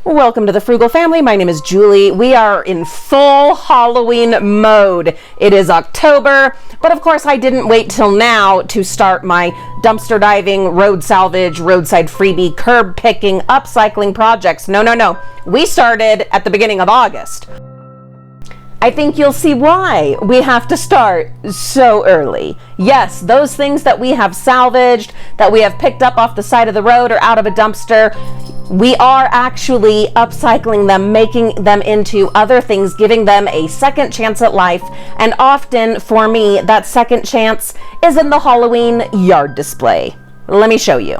Welcome to the Frugal Family. My name is Julie. We are in full Halloween mode. It is October, but of course I didn't wait till now to start my dumpster diving, road salvage, roadside freebie, curb picking, upcycling projects. No. We started at the beginning of August. I think you'll see why we have to start so early. Yes, those things that we have salvaged, that we have picked up off the side of the road or out of a dumpster, we are actually upcycling them, making them into other things, giving them a second chance at life. And often, for me, that second chance is in the Halloween yard display. Let me show you.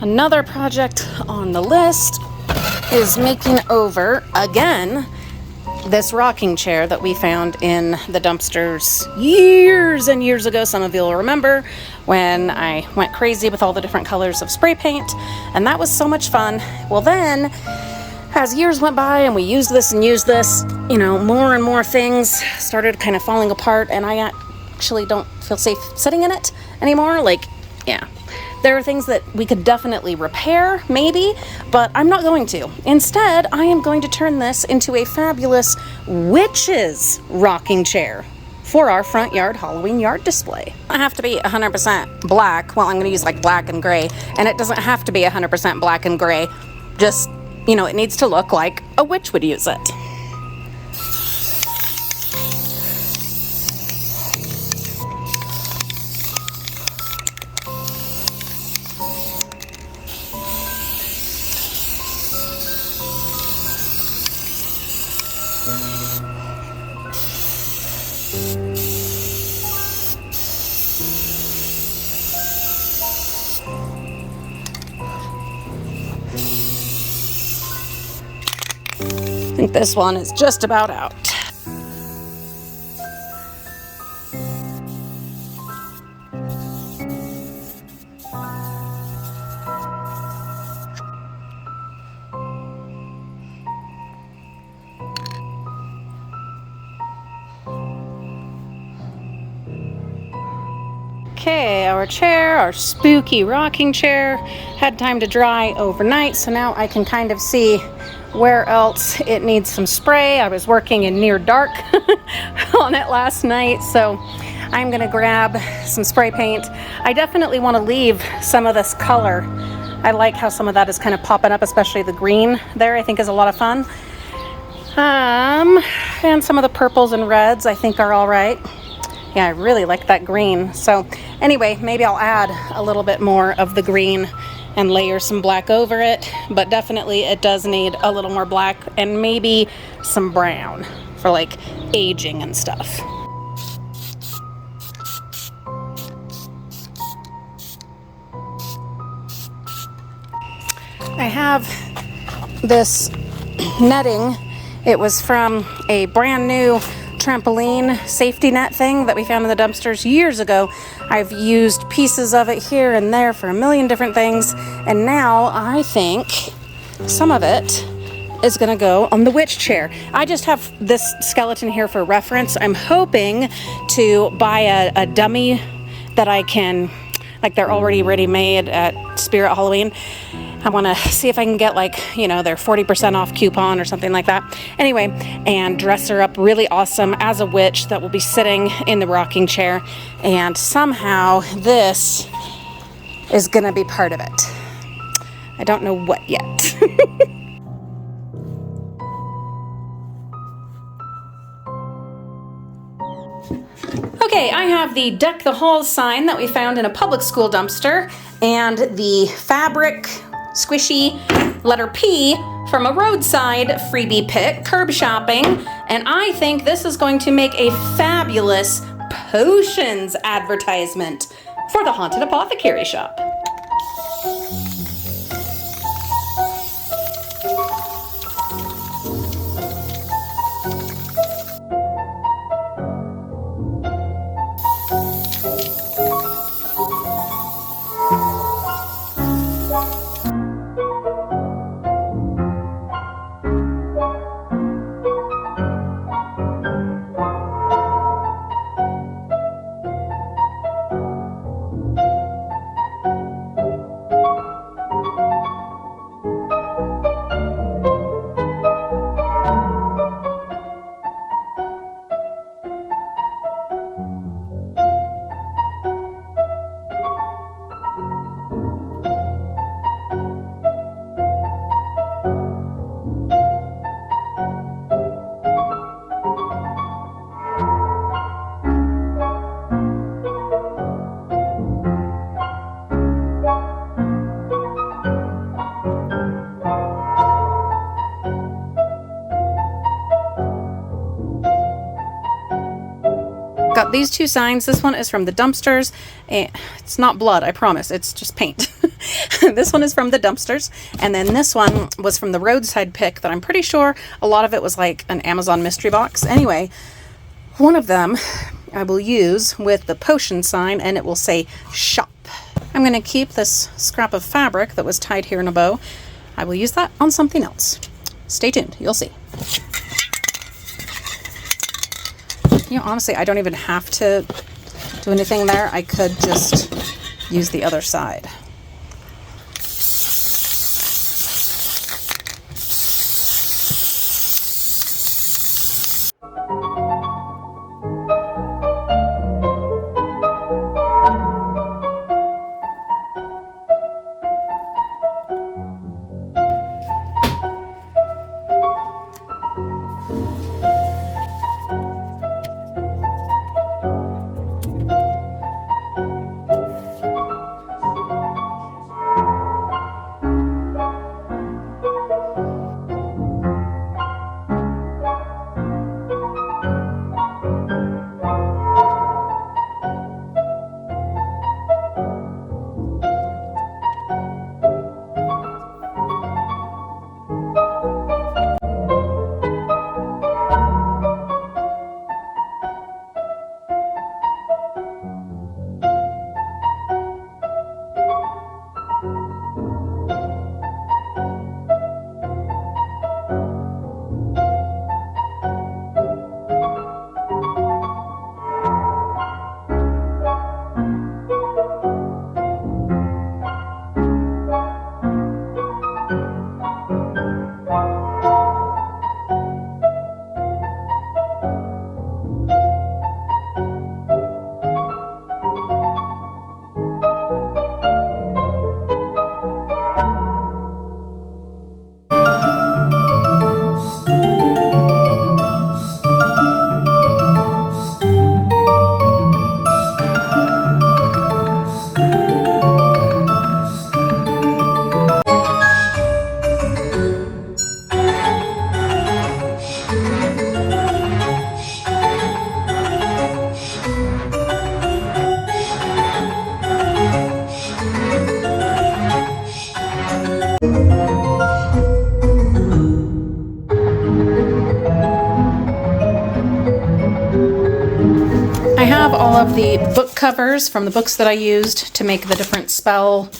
Another project on the list is making over, again, this rocking chair that we found in the dumpsters years and years ago. Some of you will remember when I went crazy with all the different colors of spray paint, and that was so much fun. Well then, as years went by and we used this, more and more things started kind of falling apart, and I actually don't feel safe sitting in it anymore. There are things that we could definitely repair, maybe, but I'm not going to. Instead, I am going to turn this into a fabulous witch's rocking chair for our front yard Halloween yard display. I have to be 100% black. Well, I'm going to use like black and gray, and it doesn't have to be 100% black and gray. Just, it needs to look like a witch would use it. I think this one is just about out. Okay, our spooky rocking chair, had time to dry overnight, so now I can kind of see where else it needs some spray. I was working in near dark on it last night, so I'm gonna grab some spray paint. I definitely want to leave some of this color. I like how some of that is kind of popping up, especially the green there, I think is a lot of fun. And some of the purples and reds I think are all right. Yeah, I really like that green. So anyway, maybe I'll add a little bit more of the green and layer some black over it, but definitely it does need a little more black and maybe some brown for like aging and stuff. I have this netting. It was from a brand new trampoline safety net thing that we found in the dumpsters years ago. I've used pieces of it here and there for a million different things, and now I think some of it is gonna go on the witch chair. I just have this skeleton here for reference. I'm hoping to buy a dummy that I can, like they're already ready-made at Spirit Halloween. I want to see if I can get their 40% off coupon or something like that. Anyway, and dress her up really awesome as a witch that will be sitting in the rocking chair. And somehow this is going to be part of it. I don't know what yet. Okay, I have the Deck the Halls sign that we found in a public school dumpster and the fabric squishy letter P from a roadside freebie pick, curb shopping, and I think this is going to make a fabulous potions advertisement for the Haunted Apothecary shop. got these two signs. This one is from the dumpsters, and it's not blood, I promise, it's just paint. This one is from the dumpsters, and then this one was from the roadside pick that I'm pretty sure a lot of it was like an Amazon mystery box. Anyway, one of them I will use with the potion sign, and it will say Shoppe. I'm going to keep this scrap of fabric that was tied here in a bow. I will use that on something else. Stay tuned, you'll see. You know, honestly, I don't even have to do anything there. I could just use the other side. All of the book covers from the books that I used to make the different spell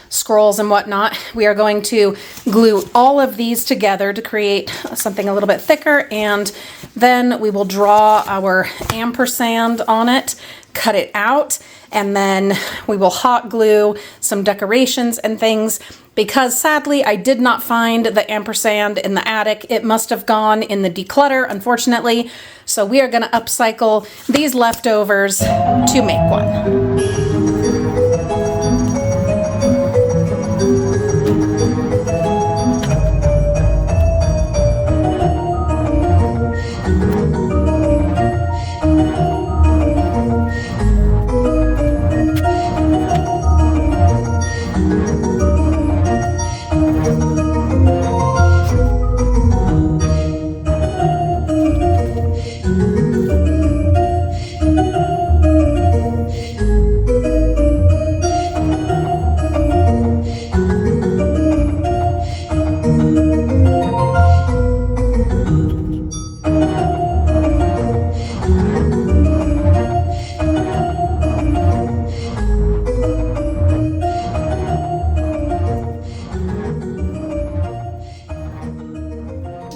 scrolls and whatnot. We are going to glue all of these together to create something a little bit thicker, and then we will draw our ampersand on it, cut it out, and then we will hot glue some decorations and things. Because sadly, I did not find the ampersand in the attic. It must have gone in the declutter, unfortunately. So we are going to upcycle these leftovers to make one.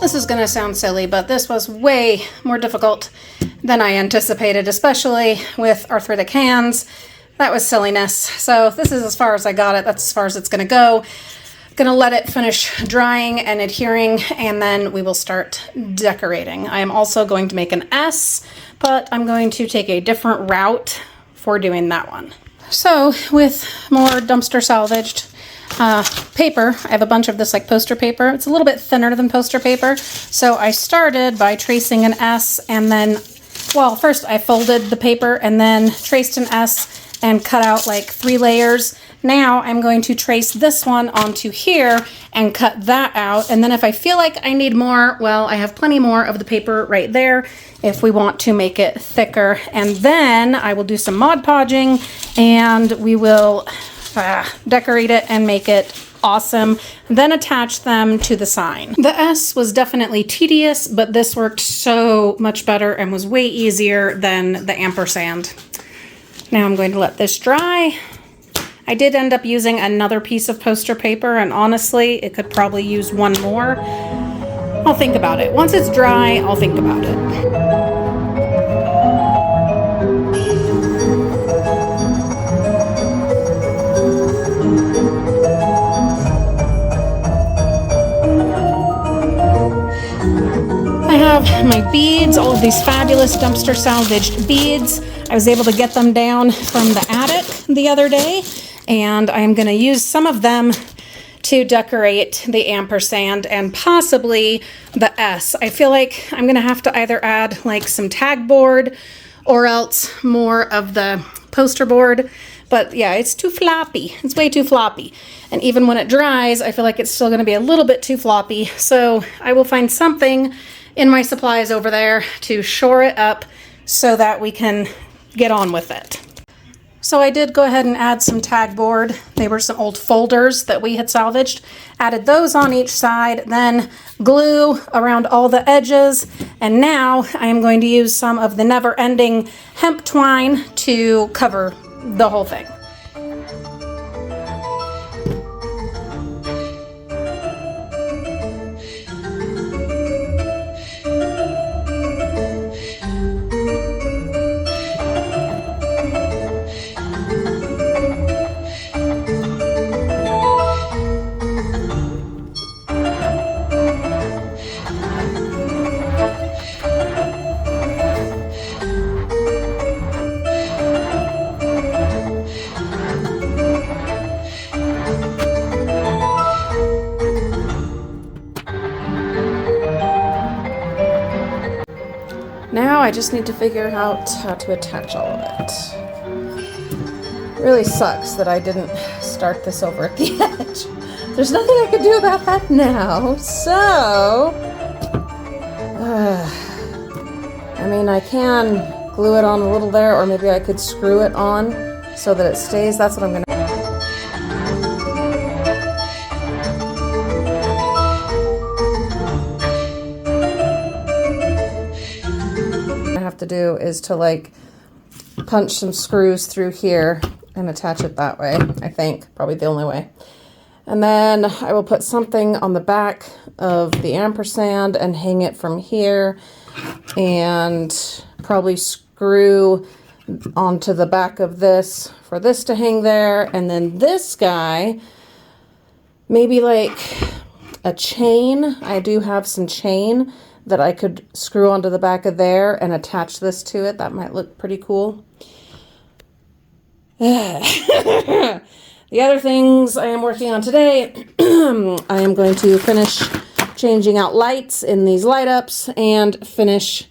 This is going to sound silly, but this was way more difficult than I anticipated, especially with arthritic hands. That was silliness. So this is as far as I got it. That's as far as it's going to go. Gonna let it finish drying and adhering, and then we will start decorating. I am also going to make an S, but I'm going to take a different route for doing that one. So with more dumpster salvaged paper, I have a bunch of this like poster paper. It's a little bit thinner than poster paper. So I started by tracing an S, and then, well, first I folded the paper and then traced an S and cut out like 3 layers Now I'm going to trace this one onto here and cut that out. And then if I feel like I need more, well, I have plenty more of the paper right there if we want to make it thicker. And then I will do some Mod Podging and we will decorate it and make it awesome, then attach them to the sign. The S was definitely tedious, but this worked so much better and was way easier than the ampersand. Now I'm going to let this dry. I did end up using another piece of poster paper, and honestly, it could probably use one more. I'll think about it. Once it's dry, I'll think about it. I have my beads, all of these fabulous dumpster salvaged beads. I was able to get them down from the attic the other day, and I'm going to use some of them to decorate the ampersand and possibly the S. I feel like I'm going to have to either add like some tag board or else more of the poster board. But yeah, it's too floppy. It's way too floppy. And even when it dries, I feel like it's still going to be a little bit too floppy. So I will find something in my supplies over there to shore it up so that we can get on with it. So I did go ahead and add some tag board. They were some old folders that we had salvaged. Added those on each side, then glue around all the edges. And now I am going to use some of the never-ending hemp twine to cover the whole thing. Now I just need to figure out how to attach all of it. It really sucks that I didn't start this over at the edge. There's nothing I could do about that now, so... I mean, I can glue it on a little there, or maybe I could screw it on so that it stays. That's what I'm gonna... to do is to like punch some screws through here and attach it that way. I think probably the only way. And then I will put something on the back of the ampersand and hang it from here, and probably screw onto the back of this for this to hang there. And then this guy, maybe like a chain. I do have some chain that I could screw onto the back of there and attach this to it. That might look pretty cool. The other things I am working on today, I am going to finish changing out lights in these light ups and finish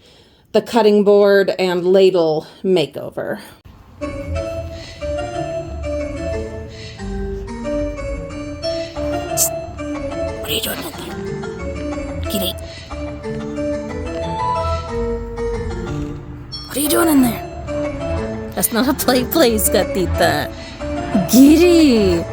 the cutting board and ladle makeover. What are you doing in there? Kitty. What are you doing in there? That's not a play place, gatita. Giddy.